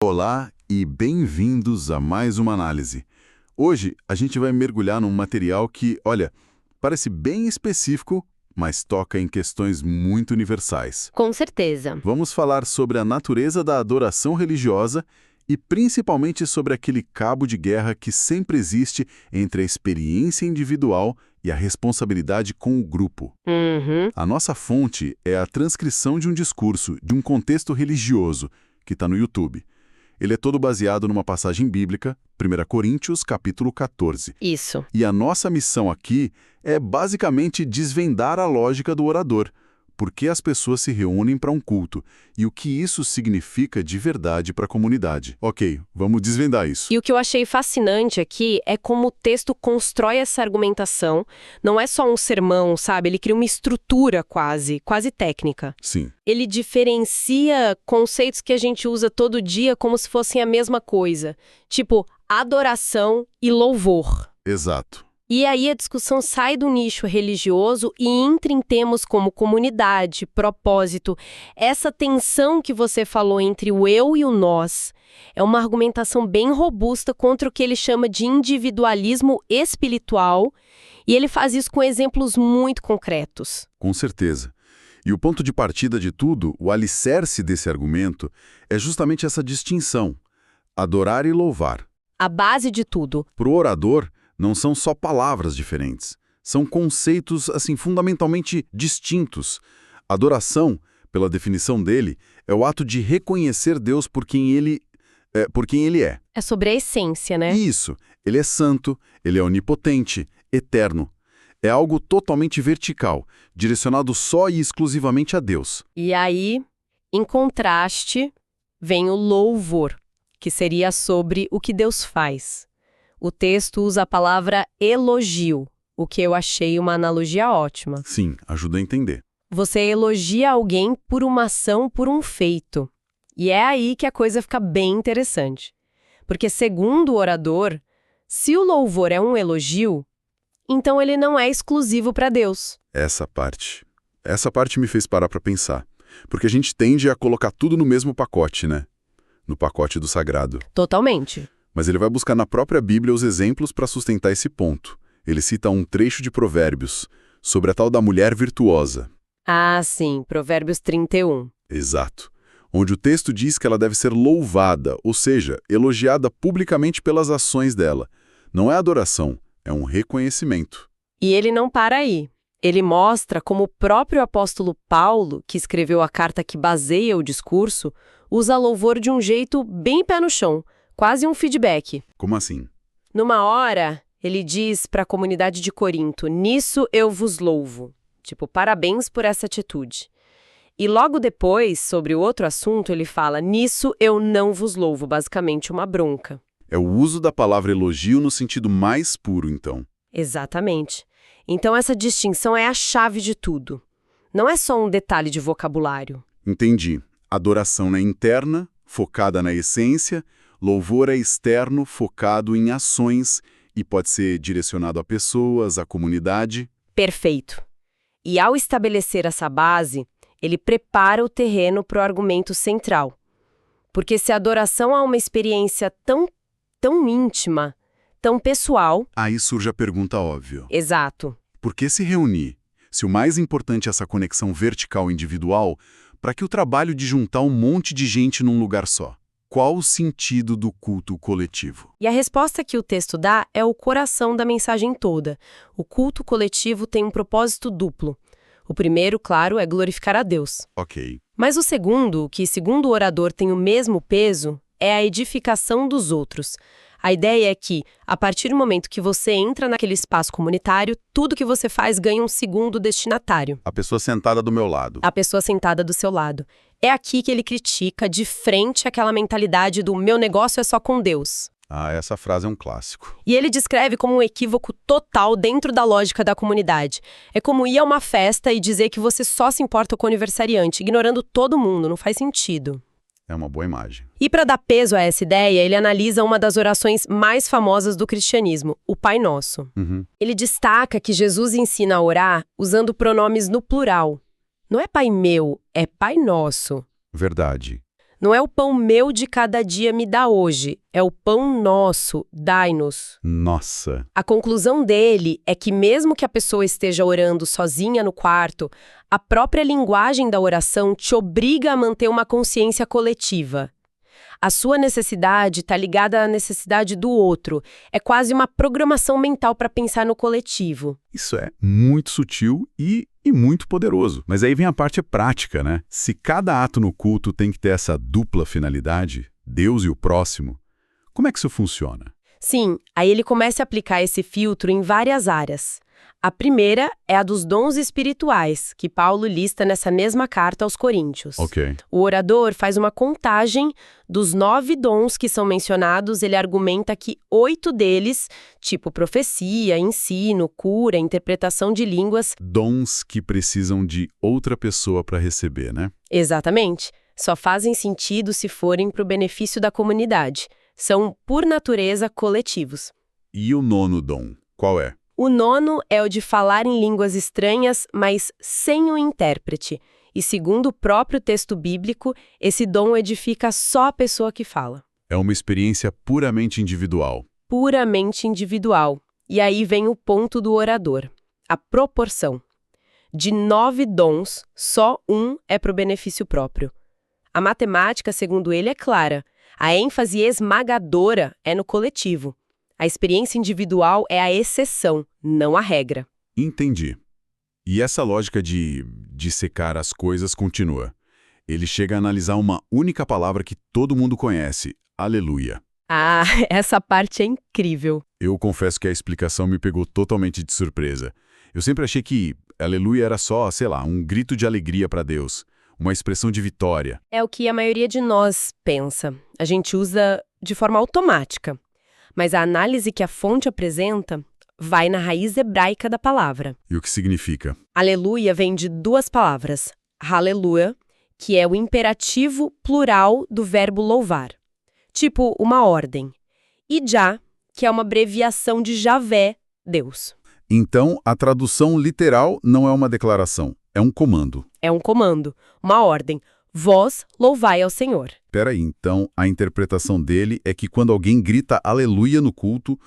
Olá e bem-vindos a mais uma análise. Hoje a gente vai mergulhar num material que, olha, parece bem específico, mas toca em questões muito universais. Com certeza. Vamos falar sobre a natureza da adoração religiosa e principalmente sobre aquele cabo de guerra que sempre existe entre a experiência individual e a responsabilidade com o grupo. Uhum. A nossa fonte é a transcrição de um discurso, de um contexto religioso, que está no YouTube. Ele é todo baseado numa passagem bíblica, 1 Coríntios, capítulo 14. Isso. E a nossa missão aqui é basicamente desvendar a lógica do orador, por que as pessoas se reúnem para um culto e o que isso significa de verdade para a comunidade. Ok, vamos desvendar isso. E o que eu achei fascinante aqui é como o texto constrói essa argumentação. Não é só um sermão, sabe? Ele cria uma estrutura quase técnica. Sim, Ele diferencia conceitos que a gente usa todo dia como se fossem a mesma coisa. Tipo, adoração e louvor. exato. E aí a discussão sai do nicho religioso e entra em temas como comunidade, propósito. Essa tensão que você falou entre o eu e o nós é uma argumentação bem robusta contra o que ele chama de individualismo espiritual, e ele faz isso com exemplos muito concretos. Com certeza. E o ponto de partida de tudo, o alicerce desse argumento, é justamente essa distinção: adorar e louvar. A base de tudo. Para o orador, não são só palavras diferentes, são conceitos, assim, fundamentalmente distintos. Adoração, pela definição dele, é o ato de reconhecer Deus por quem ele é. É sobre a essência, né? Isso, ele é santo, ele é onipotente, eterno. É algo totalmente vertical, direcionado só e exclusivamente a Deus. E aí, em contraste, vem o louvor, que seria sobre o que Deus faz. O texto usa a palavra elogio, o que eu achei uma analogia ótima. Sim, ajuda a entender. Você elogia alguém por uma ação, por um feito. E é aí que a coisa fica bem interessante. Porque, segundo o orador, se o louvor é um elogio, então ele não é exclusivo para Deus. Essa parte me fez parar para pensar. Porque a gente tende a colocar tudo no mesmo pacote, né? No pacote do sagrado. Totalmente. Mas ele vai buscar na própria Bíblia os exemplos para sustentar esse ponto. Ele cita um trecho de Provérbios sobre a tal da mulher virtuosa. Ah, sim, Provérbios 31. Exato. Onde o texto diz que ela deve ser louvada, ou seja, elogiada publicamente pelas ações dela. Não é adoração, é um reconhecimento. E ele não para aí. Ele mostra como o próprio apóstolo Paulo, que escreveu a carta que baseia o discurso, usa louvor de um jeito bem pé no chão, quase um feedback. Como assim? Numa hora, ele diz para a comunidade de Corinto: "Nisso eu vos louvo." Tipo, parabéns por essa atitude. E logo depois, sobre o outro assunto, ele fala: "Nisso eu não vos louvo." Basicamente uma bronca. É o uso da palavra elogio no sentido mais puro, então. Exatamente. Então essa distinção é a chave de tudo. Não é só um detalhe de vocabulário. Entendi. Adoração é interna, focada na essência. Louvor é externo, focado em ações e pode ser direcionado a pessoas, à comunidade. Perfeito. E ao estabelecer essa base, ele prepara o terreno para o argumento central. Porque se a adoração é uma experiência tão íntima, tão pessoal... Aí surge a pergunta óbvia. Exato. Por que se reunir? Se o mais importante é essa conexão vertical individual, para que o trabalho de juntar um monte de gente num lugar só? Qual o sentido do culto coletivo? E a resposta que o texto dá é o coração da mensagem toda. O culto coletivo tem um propósito duplo. O primeiro, claro, é glorificar a Deus. Ok. Mas o segundo, que segundo o orador tem o mesmo peso, é a edificação dos outros. A ideia é que, a partir do momento que você entra naquele espaço comunitário, tudo que você faz ganha um segundo destinatário. A pessoa sentada do meu lado. A pessoa sentada do seu lado. É aqui que ele critica de frente aquela mentalidade do meu negócio é só com Deus. Ah, essa frase é um clássico. E ele descreve como um equívoco total dentro da lógica da comunidade. É como ir a uma festa e dizer que você só se importa com o aniversariante, ignorando todo mundo, não faz sentido. É uma boa imagem. E para dar peso a essa ideia, ele analisa uma das orações mais famosas do cristianismo, o Pai Nosso. Ele destaca que Jesus ensina a orar usando pronomes no plural. Não é Pai meu, é Pai Nosso. Verdade. Não é o pão meu de cada dia me dá hoje, é o pão nosso, dai-nos. Nossa! A conclusão dele é que mesmo que a pessoa esteja orando sozinha no quarto, a própria linguagem da oração te obriga a manter uma consciência coletiva. A sua necessidade está ligada à necessidade do outro. É quase uma programação mental para pensar no coletivo. Isso é muito sutil e muito poderoso. Mas aí vem a parte prática, né? Se cada ato no culto tem que ter essa dupla finalidade, Deus e o próximo, como é que isso funciona? Sim, aí ele começa a aplicar esse filtro em várias áreas. A primeira é a dos dons espirituais, que Paulo lista nessa mesma carta aos Coríntios. Ok. O orador faz uma contagem dos 9 dons que são mencionados. Ele argumenta que 8 deles, tipo profecia, ensino, cura, interpretação de línguas... Dons que precisam de outra pessoa para receber, né? Exatamente. Só fazem sentido se forem para o benefício da comunidade. São, por natureza, coletivos. E o 9º dom, qual é? O 9º é o de falar em línguas estranhas, mas sem o intérprete. E segundo o próprio texto bíblico, esse dom edifica só a pessoa que fala. É uma experiência puramente individual. Puramente individual. E aí vem o ponto do orador. A proporção. De 9 dons, só um é para o benefício próprio. A matemática, segundo ele, é clara. A ênfase esmagadora é no coletivo. A experiência individual é a exceção, não a regra. Entendi. E essa lógica de dissecar as coisas continua. Ele chega a analisar uma única palavra que todo mundo conhece, aleluia. Ah, essa parte é incrível. Eu confesso que a explicação me pegou totalmente de surpresa. Eu sempre achei que aleluia era só, sei lá, um grito de alegria para Deus, uma expressão de vitória. É o que a maioria de nós pensa. A gente usa de forma automática. Mas a análise que a fonte apresenta vai na raiz hebraica da palavra. E o que significa? Aleluia vem de 2 palavras. Hallelujah, que é o imperativo plural do verbo louvar. Tipo uma ordem. E Já, que é uma abreviação de Javé, Deus. Então, a tradução literal não é uma declaração, é um comando. É um comando, uma ordem. Vós louvai ao Senhor. Peraí, então a interpretação dele é que quando alguém grita aleluia no culto,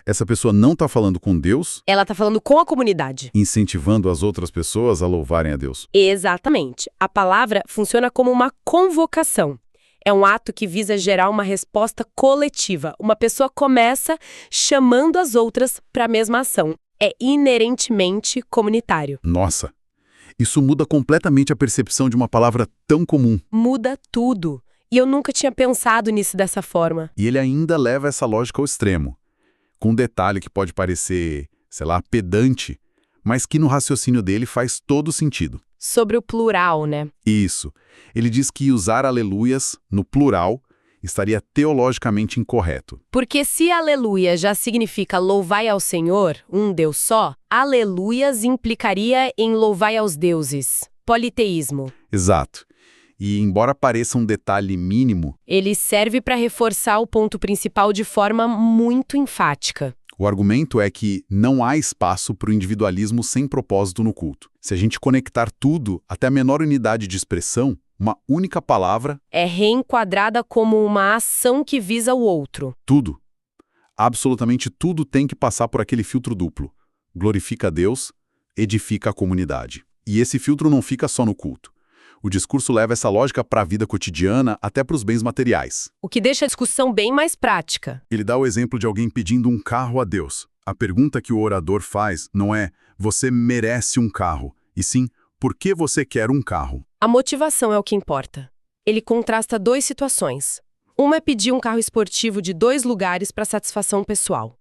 essa pessoa não está falando com Deus, Ela está falando com a comunidade. incentivando as outras pessoas a louvarem a Deus. Exatamente. A palavra funciona como uma convocação. É um ato que visa gerar uma resposta coletiva. Uma pessoa começa chamando as outras para a mesma ação. É inerentemente comunitário. Nossa, isso muda completamente a percepção de uma palavra tão comum. Muda tudo. E eu nunca tinha pensado nisso dessa forma. E ele ainda leva essa lógica ao extremo, com um detalhe que pode parecer, sei lá, pedante, mas que no raciocínio dele faz todo sentido. Sobre o plural, né? Isso. Ele diz que usar aleluias no plural estaria teologicamente incorreto. Porque se aleluia já significa louvai ao Senhor, um Deus só, aleluias implicaria em louvai aos deuses. Politeísmo. Exato. E embora pareça um detalhe mínimo, Ele serve para reforçar o ponto principal de forma muito enfática. o argumento é que não há espaço para o individualismo sem propósito no culto. Se a gente conectar tudo, até a menor unidade de expressão, uma única palavra, É reenquadrada como uma ação que visa o outro. tudo, absolutamente tudo tem que passar por aquele filtro duplo. Glorifica a Deus, edifica a comunidade. E esse filtro não fica só no culto. O discurso leva essa lógica para a vida cotidiana, até para os bens materiais. O que deixa a discussão bem mais prática. Ele dá o exemplo de alguém pedindo um carro a Deus. A pergunta que o orador faz não é "você merece um carro", e sim "por que você quer um carro?". A motivação é o que importa. Ele contrasta 2 situações. Uma é pedir um carro esportivo de 2 lugares para satisfação pessoal.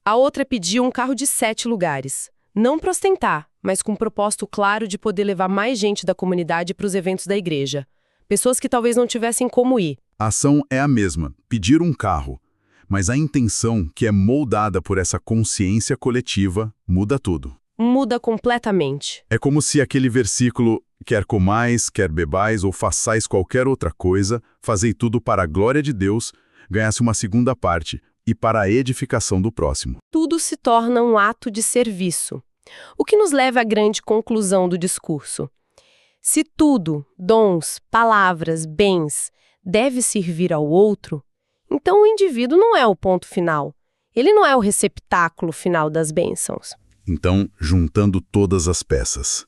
A outra é pedir um carro de 7 lugares. Não para ostentar, mas com um propósito claro de poder levar mais gente da comunidade para os eventos da igreja. Pessoas que talvez não tivessem como ir. A ação é a mesma, pedir um carro. Mas a intenção, que é moldada por essa consciência coletiva, muda tudo. Muda completamente. É como se aquele versículo, quer comais, quer bebais ou façais qualquer outra coisa, fazei tudo para a glória de Deus, ganhasse uma segunda parte, e para a edificação do próximo. Tudo se torna um ato de serviço. O que nos leva à grande conclusão do discurso. Se tudo, dons, palavras, bens, deve servir ao outro, então o indivíduo não é o ponto final. Ele não é o receptáculo final das bênçãos. Então, juntando todas as peças,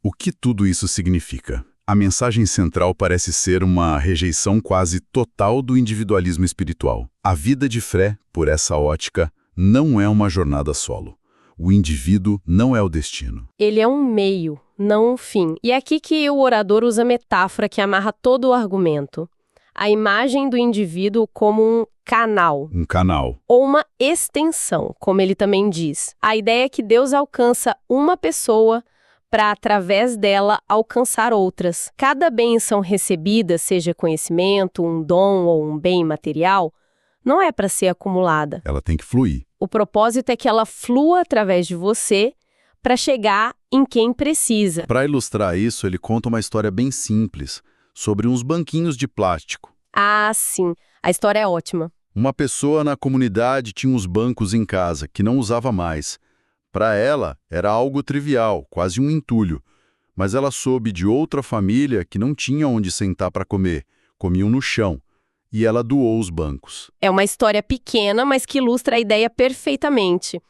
o que tudo isso significa? A mensagem central parece ser uma rejeição quase total do individualismo espiritual. A vida de fé, por essa ótica, não é uma jornada solo. O indivíduo não é o destino. Ele é um meio, não um fim. E é aqui que o orador usa a metáfora que amarra todo o argumento. A imagem do indivíduo como um canal. Um canal. Ou uma extensão, como ele também diz. A ideia é que Deus alcança uma pessoa para, através dela, alcançar outras. Cada bênção recebida, seja conhecimento, um dom ou um bem material, não é para ser acumulada. Ela tem que fluir. O propósito é que ela flua através de você para chegar em quem precisa. Para ilustrar isso, ele conta uma história bem simples sobre uns banquinhos de plástico. Ah, sim. A história é ótima. Uma pessoa na comunidade tinha uns bancos em casa que não usava mais. Para ela, era algo trivial, quase um entulho. Mas ela soube de outra família que não tinha onde sentar para comer. Comiam no chão. E ela doou os bancos. É uma história pequena, mas que ilustra a ideia perfeitamente.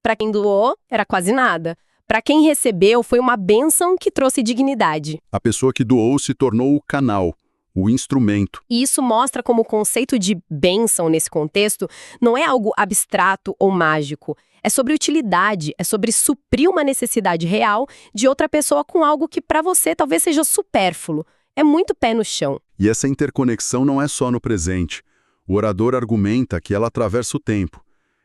Para quem doou, era quase nada. Para quem recebeu, foi uma bênção que trouxe dignidade. A pessoa que doou se tornou o canal, o instrumento. E isso mostra como o conceito de bênção nesse contexto não é algo abstrato ou mágico. É sobre utilidade, é sobre suprir uma necessidade real de outra pessoa com algo que para você talvez seja supérfluo. É muito pé no chão. E essa interconexão não é só no presente. O orador argumenta que ela atravessa o tempo.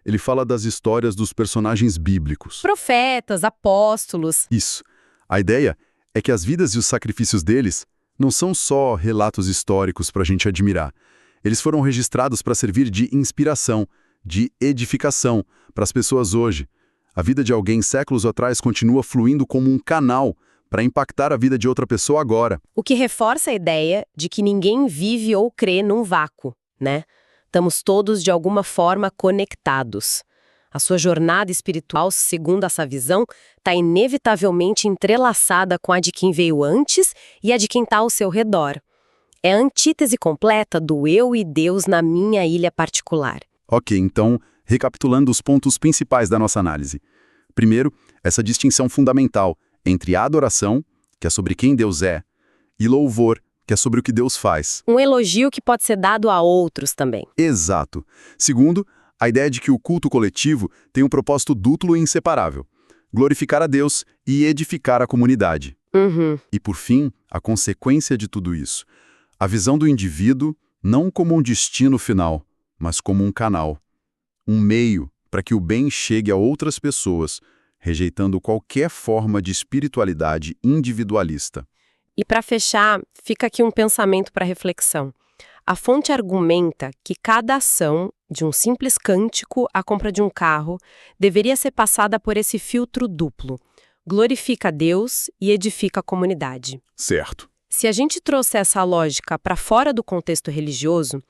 Ele fala das histórias dos personagens bíblicos. Profetas, apóstolos. Isso. A ideia é que as vidas e os sacrifícios deles não são só relatos históricos para a gente admirar. Eles foram registrados para servir de inspiração, de edificação para as pessoas hoje. A vida de alguém séculos atrás continua fluindo como um canal para impactar a vida de outra pessoa agora. O que reforça a ideia de que ninguém vive ou crê num vácuo, né? Estamos todos, de alguma forma, conectados. A sua jornada espiritual, segundo essa visão, está inevitavelmente entrelaçada com a de quem veio antes e a de quem está ao seu redor. É a antítese completa do eu e Deus na minha ilha particular. Ok, então, recapitulando os pontos principais da nossa análise. Primeiro, essa distinção fundamental entre adoração, que é sobre quem Deus é, e louvor, que é sobre o que Deus faz. Um elogio que pode ser dado a outros também. Exato. Segundo, a ideia de que o culto coletivo tem um propósito duplo e inseparável: glorificar a Deus e edificar a comunidade. E, por fim, a consequência de tudo isso: a visão do indivíduo não como um destino final, mas como um canal, um meio para que o bem chegue a outras pessoas, rejeitando qualquer forma de espiritualidade individualista. E para fechar, fica aqui um pensamento para reflexão. A fonte argumenta que cada ação, de um simples cântico à compra de um carro, deveria ser passada por esse filtro duplo: glorifica a Deus e edifica a comunidade. Certo. Se a gente trouxer essa lógica para fora do contexto religioso,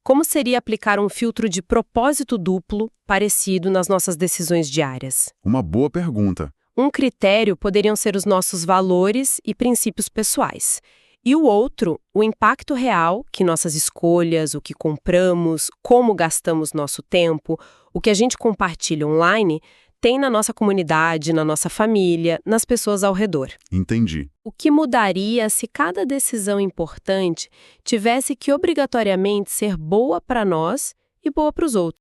como seria aplicar um filtro de propósito duplo parecido nas nossas decisões diárias? Uma boa pergunta. Um critério poderiam ser os nossos valores e princípios pessoais. E o outro, o impacto real que nossas escolhas, o que compramos, como gastamos nosso tempo, o que a gente compartilha online, tem na nossa comunidade, na nossa família, nas pessoas ao redor. Entendi. O que mudaria se cada decisão importante tivesse que obrigatoriamente ser boa para nós e boa para os outros?